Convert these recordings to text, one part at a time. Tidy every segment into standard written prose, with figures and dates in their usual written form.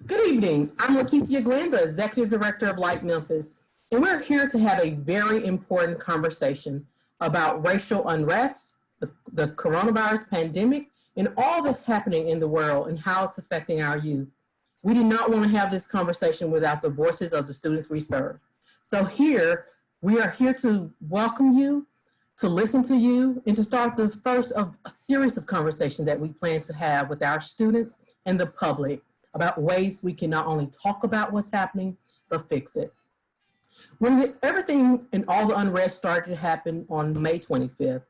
Good evening. I'm Lakeithia Glenn, the Executive Director of LITE Memphis, and we're here to have a very important conversation about racial unrest, the coronavirus pandemic, and all that's happening in the world and how it's affecting our youth. We do not want to have this conversation without the voices of the students we serve. So we are here to welcome you, to listen to you, and to start the first of a series of conversations that we plan to have with our students and the public about ways we can not only talk about what's happening, but fix it. When everything and all the unrest started to happen on May 25th,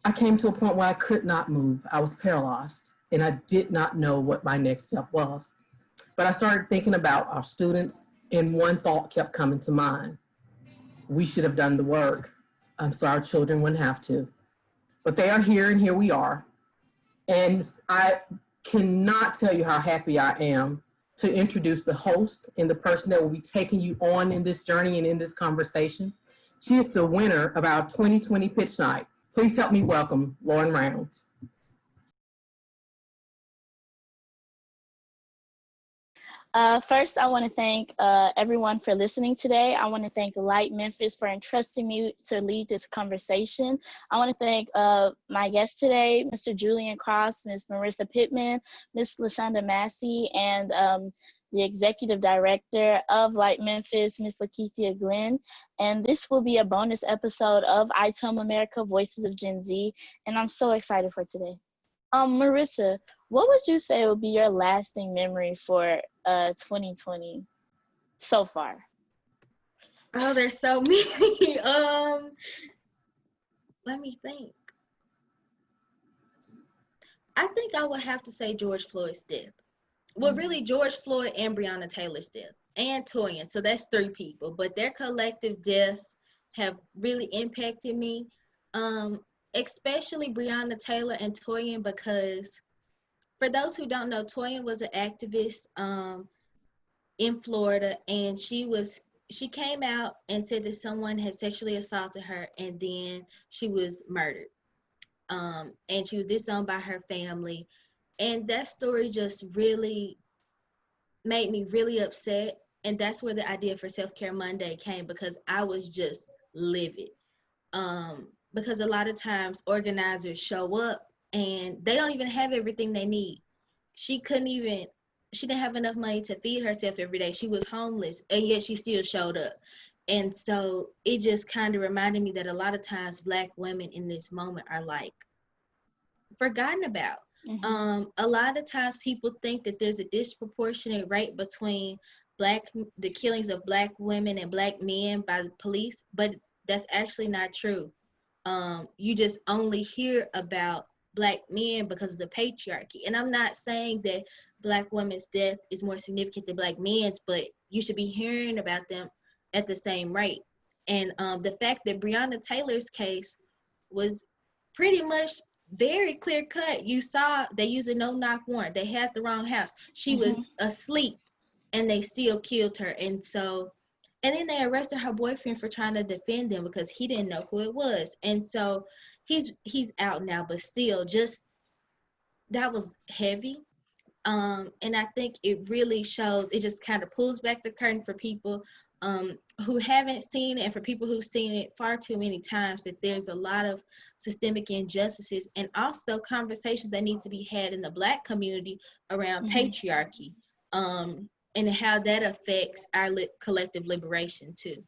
I came to a point where I could not move. I was paralyzed and I did not know what my next step was. But I started thinking about our students and one thought kept coming to mind. We should have done the work so our children wouldn't have to. But they are here and here we are. And I cannot tell you how happy I am to introduce the host and the person that will be taking you on in this journey and in this conversation. She is the winner of our 2020 Pitch Night. Please help me welcome Lauren Rounds. First, I want to thank everyone for listening today. I want to thank LITE Memphis for entrusting me to lead this conversation. I want to thank my guests today, Mr. Julian Cross, Ms. Marissa Pittman, Ms. LaShonda Massey, and the Executive Director of LITE Memphis, Ms. Lakeithia Glenn. And this will be a bonus episode of I Tell America Voices of Gen Z, and I'm so excited for today. Marissa, what would you say would be your lasting memory for 2020 so far? Oh, there's so many. Let me think. I think I would have to say George Floyd's death. Well, really George Floyd and Breonna Taylor's death, and Toyin. So that's 3 people, but their collective deaths have really impacted me. Especially Breonna Taylor and Toyin, because for those who don't know, Toyin was an activist in Florida, and she came out and said that someone had sexually assaulted her, and then she was murdered. And she was disowned by her family. And that story just really made me really upset. And that's where the idea for Self-Care Monday came, because I was just livid. Because a lot of times organizers show up and they don't even have everything they need. She didn't have enough money to feed herself every day. She was homeless, and yet she still showed up. And so it just kind of reminded me that a lot of times Black women in this moment are like forgotten about. Mm-hmm. A lot of times people think that there's a disproportionate rate between the killings of Black women and Black men by the police, but that's actually not true. You just only hear about Black men because of the patriarchy. And I'm not saying that Black women's death is more significant than Black men's, but you should be hearing about them at the same rate. And the fact that Breonna Taylor's case was pretty much very clear cut. You saw they used a no-knock warrant. They had the wrong house. She was asleep and they still killed her. And then they arrested her boyfriend for trying to defend them because he didn't know who it was. And so he's out now, but still, just that was heavy. And I think it really shows, it just kind of pulls back the curtain for people who haven't seen it, and for people who've seen it far too many times, that there's a lot of systemic injustices and also conversations that need to be had in the Black community around patriarchy. And how that affects our collective liberation too.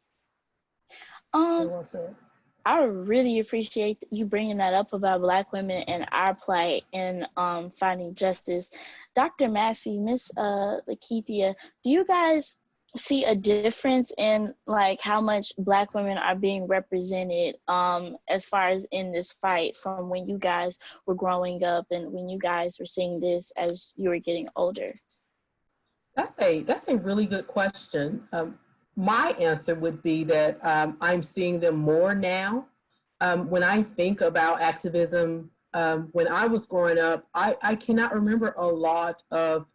I really appreciate you bringing that up about Black women and our plight in finding justice. Dr. Massey, Miss Lakeithia, do you guys see a difference in like how much Black women are being represented as far as in this fight from when you guys were growing up and when you guys were seeing this as you were getting older? That's a really good question. My answer would be that I'm seeing them more now. When I think about activism, when I was growing up, I cannot remember a lot of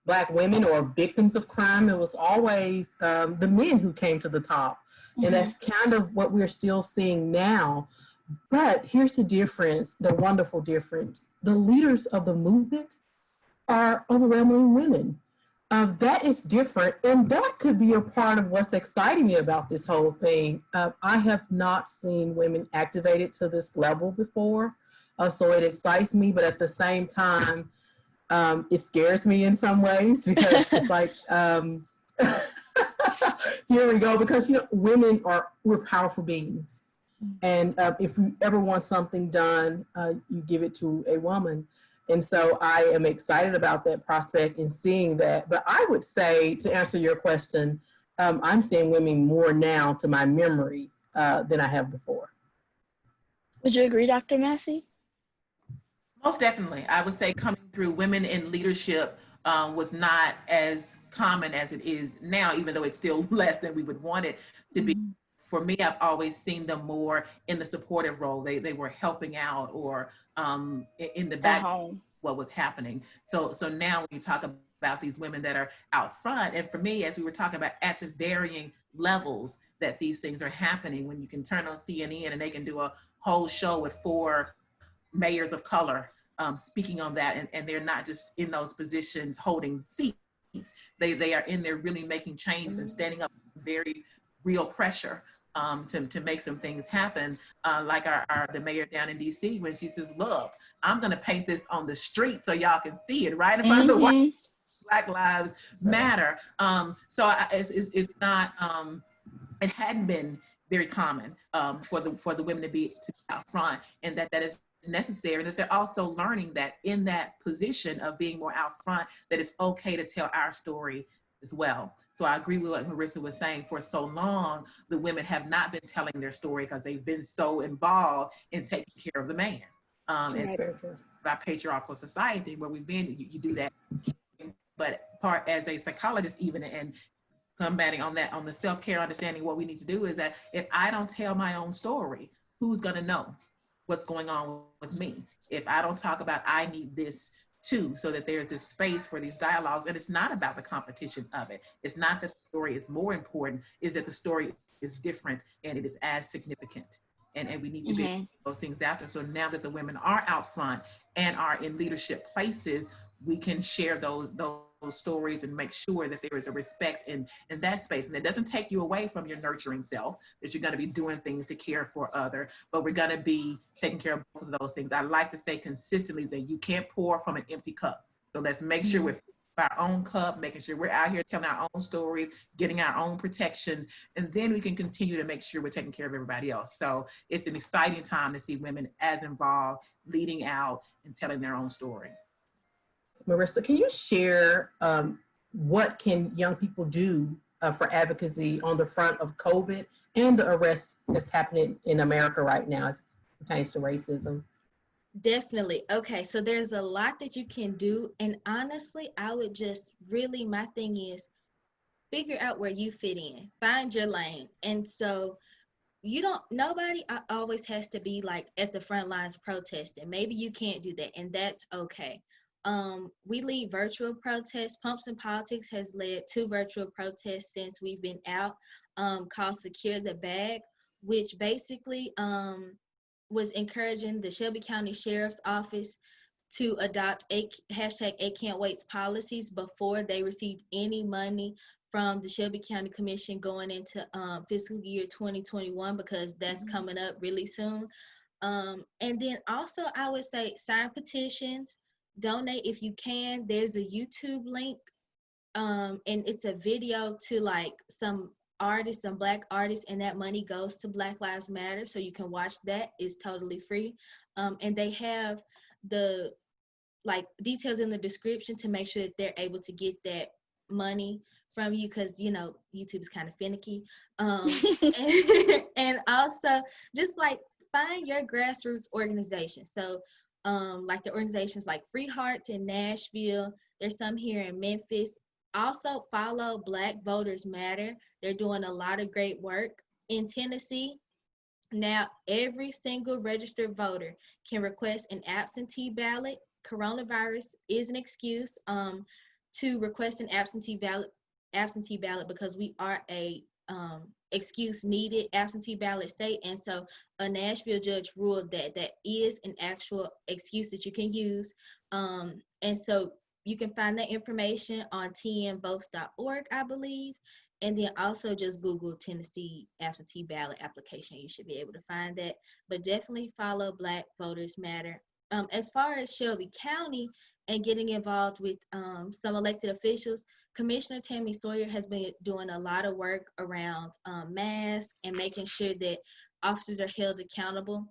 Black women or victims of crime. It was always the men who came to the top. And that's kind of what we're still seeing now. But here's the difference, the wonderful difference. The leaders of the movement are overwhelmingly women. That is different, and that could be a part of what's exciting me about this whole thing. I have not seen women activated to this level before, so it excites me, but at the same time, it scares me in some ways because it's like, here we go, because women we're powerful beings, and if you ever want something done, you give it to a woman. And so I am excited about that prospect and seeing that. But I would say, to answer your question, I'm seeing women more now, to my memory, than I have before. Would you agree, Dr. Massey? Most definitely. I would say coming through, women in leadership was not as common as it is now, even though it's still less than we would want it to be. For me, I've always seen them more in the supportive role. They were helping out or in the back what was happening. So now when you talk about these women that are out front, and for me, as we were talking about, at the varying levels that these things are happening, when you can turn on CNN and they can do a whole show with 4 mayors of color speaking on that, and they're not just in those positions holding seats. They are in there really making changes and standing up very real pressure to make some things happen. Like the mayor down in DC, when she says, look, I'm gonna paint this on the street so y'all can see it right in front of the White Black Lives Matter. So it's not, it hadn't been very common for the women to be out front, and that is necessary, that they're also learning that in that position of being more out front, that it's okay to tell our story as well. So I agree with what Marissa was saying. For so long, the women have not been telling their story because they've been so involved in taking care of the man. And by patriarchal society where we've been, you do that. But as a psychologist, even, and combating on that, on the self-care understanding, what we need to do is that if I don't tell my own story, who's gonna know what's going on with me? If I don't talk about, I need this too, so that there's this space for these dialogues. And it's not about the competition of it. It's not that the story is more important, is that the story is different and it is as significant. And we need to be those things out there. So now that the women are out front and are in leadership places, we can share those stories and make sure that there is a respect in that space. And it doesn't take you away from your nurturing self, that you're going to be doing things to care for others, but we're going to be taking care of both of those things. I like to say consistently that you can't pour from an empty cup. So let's make sure we're our own cup, making sure we're out here telling our own stories, getting our own protections, and then we can continue to make sure we're taking care of everybody else. So it's an exciting time to see women as involved, leading out and telling their own story. Marissa, can you share what can young people do for advocacy on the front of COVID and the arrest that's happening in America right now as it pertains to racism? Definitely. Okay, so there's a lot that you can do. And honestly, I would just really, my thing is figure out where you fit in, find your lane. And so nobody always has to be like at the front lines protesting. Maybe you can't do that, and that's okay. We lead virtual protests. Pumps and Politics has led 2 virtual protests since we've been out, called Secure the Bag, which basically was encouraging the Shelby County Sheriff's Office to adopt hashtag A Can't Wait's policies before they received any money from the Shelby County Commission going into fiscal year 2021, because that's coming up really soon. And then also I would say sign petitions, donate if you can. There's a YouTube link, and it's a video to like some artists, some Black artists, and that money goes to Black Lives Matter, so you can watch that. It's totally free. And they have the like details in the description to make sure that they're able to get that money from you, because YouTube is kind of finicky. And also just like find your grassroots organization. So like the organizations like Free Hearts in Nashville, there's some here in Memphis. Also follow Black Voters Matter. They're doing a lot of great work in Tennessee. Now, every single registered voter can request an absentee ballot. Coronavirus is an excuse to request an absentee ballot because we are a excuse needed absentee ballot state. And so a Nashville judge ruled that that is an actual excuse that you can use. And so You can find that information on tnvotes.org, I believe. And then also just Google Tennessee absentee ballot application. You should be able to find that. But definitely follow Black Voters Matter. As far as Shelby County and getting involved with some elected officials, Commissioner Tammy Sawyer has been doing a lot of work around masks and making sure that officers are held accountable.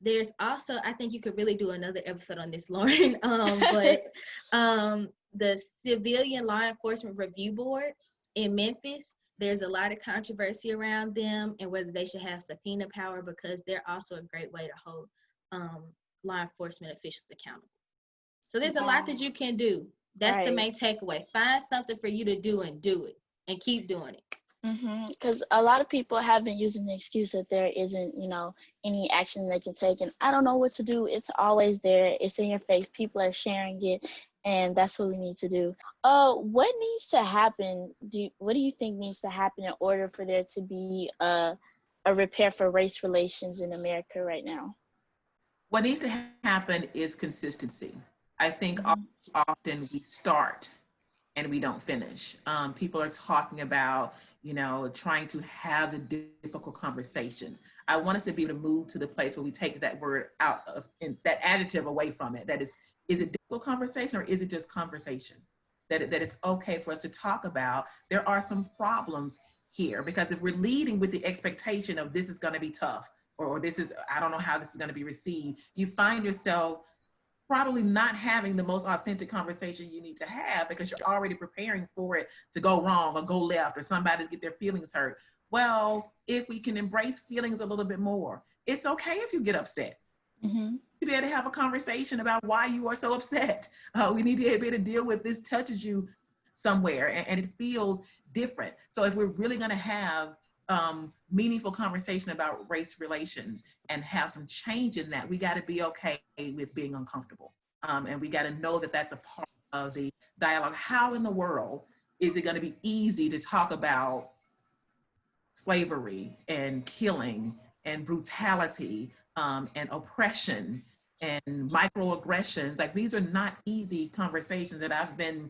There's also, I think you could really do another episode on this, Lauren, but the Civilian Law Enforcement Review Board in Memphis, there's a lot of controversy around them and whether they should have subpoena power, because they're also a great way to hold law enforcement officials accountable. So there's a lot that you can do. That's the main takeaway. Find something for you to do and do it, and keep doing it. Because a lot of people have been using the excuse that there isn't, any action they can take, and I don't know what to do. It's always there. It's in your face. People are sharing it, and that's what we need to do. What needs to happen? What do you think needs to happen in order for there to be a repair for race relations in America right now? What needs to happen is consistency. I think often we start and we don't finish. People are talking about, trying to have the difficult conversations. I want us to be able to move to the place where we take that word out of, that adjective away from it. That is it difficult conversation or is it just conversation? That it's okay for us to talk about, there are some problems here, because if we're leading with the expectation of this is gonna be tough, or this is, I don't know how this is gonna be received, you find yourself probably not having the most authentic conversation you need to have, because you're already preparing for it to go wrong or go left, or somebody to get their feelings hurt. Well, if we can embrace feelings a little bit more, it's okay if you get upset. To be able to have a conversation about why you are so upset. We need to be able to deal with this touches you somewhere and it feels different. So if we're really gonna have meaningful conversation about race relations and have some change in that, we got to be okay with being uncomfortable. And we got to know that that's a part of the dialogue. How in the world is it going to be easy to talk about slavery and killing and brutality and oppression and microaggressions? Like, these are not easy conversations, that I've been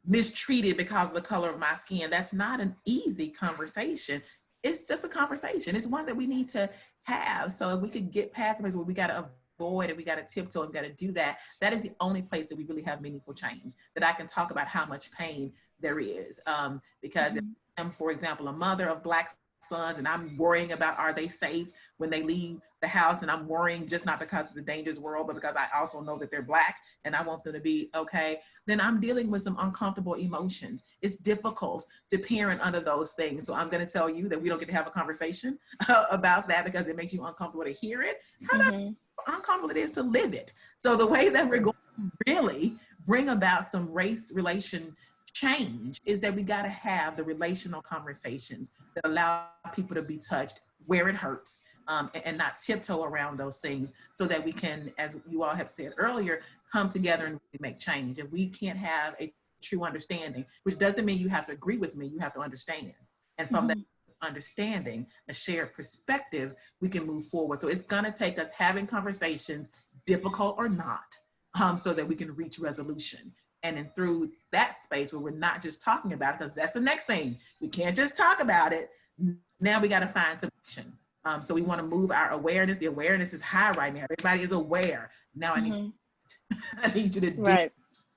mistreated because of the color of my skin. That's not an easy conversation. It's just a conversation. It's one that we need to have. So if we could get past the place where we got to avoid it, we got to tiptoe and we got to do that, that is the only place that we really have meaningful change, that I can talk about how much pain there is. Because if I'm, for example, a mother of Black sons, and I'm worrying about, are they safe when they leave the house? And I'm worrying just not because it's a dangerous world, but because I also know that they're Black and I want them to be okay, then I'm dealing with some uncomfortable emotions. It's difficult to parent under those things. So I'm going to tell you that we don't get to have a conversation about that, because it makes you uncomfortable to hear it. How uncomfortable it is to live it. So the way that we're going to really bring about some race relation change is that we got to have the relational conversations that allow people to be touched where it hurts, and not tiptoe around those things, so that we can, as you all have said earlier, come together and make change. And we can't have a true understanding, which doesn't mean you have to agree with me, you have to understand. And from that understanding, a shared perspective, we can move forward. So it's gonna take us having conversations, difficult or not, so that we can reach resolution. And then through that space where we're not just talking about it, because that's the next thing. We can't just talk about it. Now we got to find some action. So we want to move our awareness. The awareness is high right now. Everybody is aware. Now I need you to do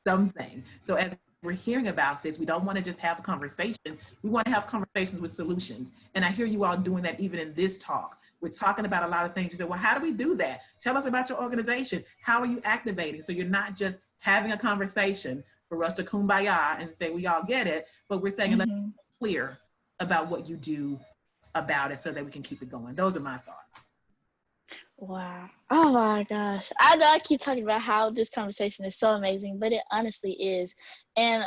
something. So as we're hearing about this, we don't want to just have a conversation. We want to have conversations with solutions. And I hear you all doing that even in this talk. We're talking about a lot of things. You say, well, how do we do that? Tell us about your organization. How are you activating? So you're not just having a conversation for us to kumbaya and say, we all get it, but we're saying, let's be clear about what you do about it so that we can keep it going. Those are my thoughts. Wow. Oh my gosh. I know I keep talking about how this conversation is so amazing, but it honestly is. And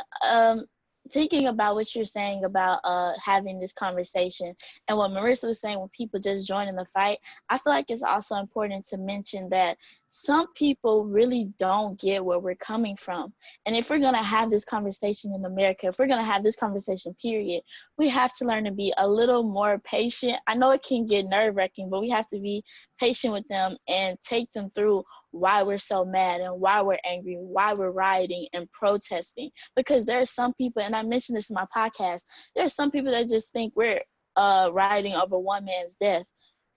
thinking about what you're saying about having this conversation and what Marissa was saying when people just join in the fight, I feel like it's also important to mention that some people really don't get where we're coming from. And if we're going to have this conversation in America, if we're going to have this conversation, period, we have to learn to be a little more patient. I know it can get nerve-wracking, but we have to be patient with them and take them through why we're so mad and why we're angry, why we're rioting and protesting. Because there are some people, and I mentioned this in my podcast, there are some people that just think we're rioting over one man's death.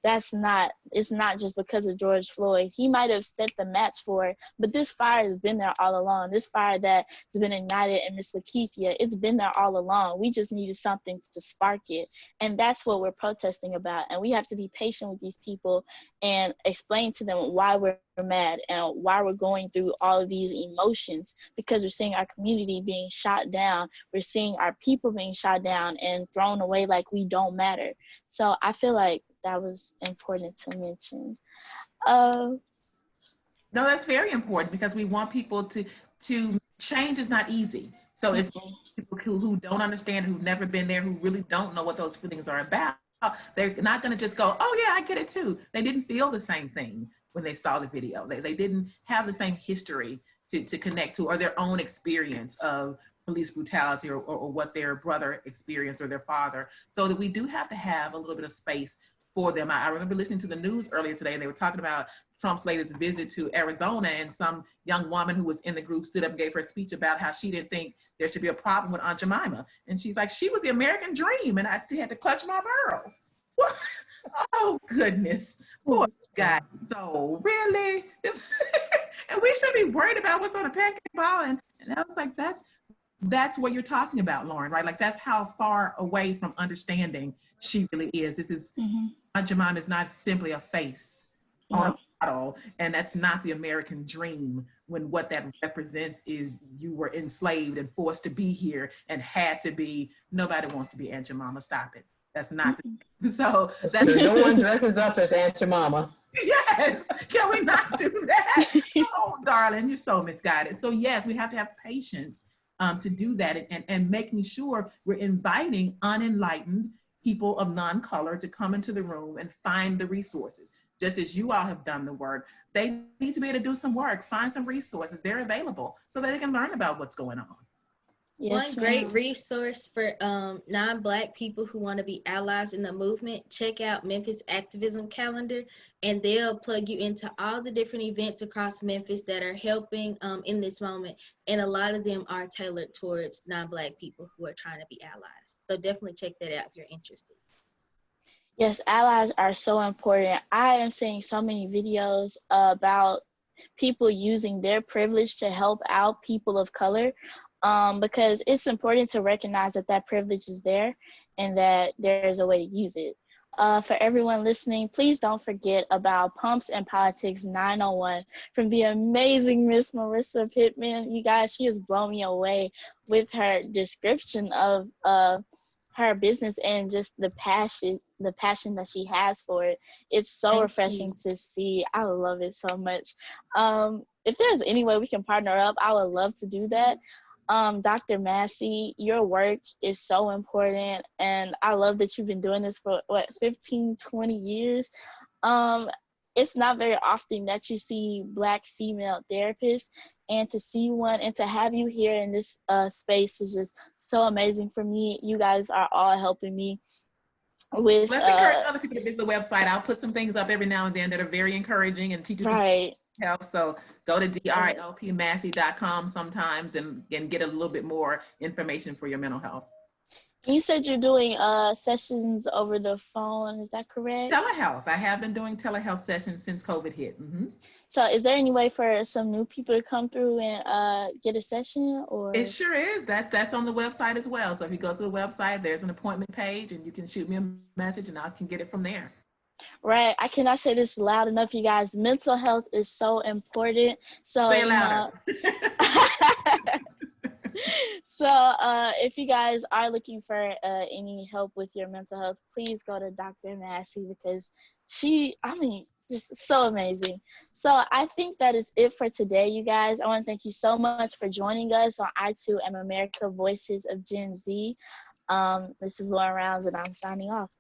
It's not just because of George Floyd. He might have set the match for it, but this fire has been there all along. This fire that has been ignited in Miss Lakeithia, it's been there all along. We just needed something to spark it. And that's what we're protesting about. And we have to be patient with these people and explain to them why we're mad and why we're going through all of these emotions, because we're seeing our community being shot down. We're seeing our people being shot down and thrown away like we don't matter. So I feel like that was important to mention. No, that's very important because we want people to change is not easy. So it's people who don't understand, who've never been there, who really don't know what those feelings are about. They're not going to just go, oh yeah, I get it too. They didn't feel the same thing when they saw the video. They didn't have the same history to connect to, or their own experience of police brutality or what their brother experienced or their father. So that we do have to have a little bit of space for them. I remember listening to the news earlier today, and they were talking about Trump's latest visit to Arizona, and some young woman who was in the group stood up and gave her speech about how she didn't think there should be a problem with Aunt Jemima. And she's like, she was the American dream, and I still had to clutch my pearls. What? Oh, goodness. Poor guy. So, really? And we should be worried about what's on a pancake ball. And I was like, that's what you're talking about, Lauren, right? Like, that's how far away from understanding she really is. This is, Aunt Jemima is not simply a face on a bottle, and that's not the American dream, when what that represents is you were enslaved and forced to be here and had to be. Nobody wants to be Aunt Jemima. Stop it. That's not so. That's no one dresses up as Aunt Jemima. Yes, can we not do that? Oh, darling, you're so misguided. So yes, we have to have patience to do that, and making sure we're inviting unenlightened people of non-color to come into the room and find the resources. Just as you all have done the work, they need to be able to do some work, find some resources. They're available so that they can learn about what's going on. Yes, one great resource for non-Black people who want to be allies in the movement, check out Memphis Activism Calendar, and they'll plug you into all the different events across Memphis that are helping in this moment. And a lot of them are tailored towards non-Black people who are trying to be allies. So definitely check that out if you're interested. Yes, allies are so important. I am seeing so many videos about people using their privilege to help out people of color. Because it's important to recognize that privilege is there and that there's a way to use it. For everyone listening, please don't forget about Pumps and Politics 901 from the amazing Miss Marissa Pittman. You guys, she has blown me away with her description of her business and just the passion that she has for it. It's so refreshing to see. I love it so much. If there's any way we can partner up, I would love to do that. Dr. Massey, your work is so important, and I love that you've been doing this for 15, 20 years. It's not very often that you see Black female therapists, and to see one and to have you here in this space is just so amazing for me. You guys are all helping me with. Let's encourage other people to visit the website. I'll put some things up every now and then that are very encouraging and teachers. Right. Help. So go to drilpmassey.com sometimes and get a little bit more information for your mental health. You said you're doing sessions over the phone. Is that correct? Telehealth. I have been doing telehealth sessions since COVID hit. So is there any way for some new people to come through and get a session? Or it sure is. That's on the website as well. So if you go to the website, there's an appointment page and you can shoot me a message and I can get it from there. Right. I cannot say this loud enough, you guys. Mental health is so important. So say it louder. So if you guys are looking for any help with your mental health, please go to Dr. Massey, because just so amazing. So I think that is it for today, you guys. I want to thank you so much for joining us on I Too Am America Voices of Gen Z. This is Lauren Rounds, and I'm signing off.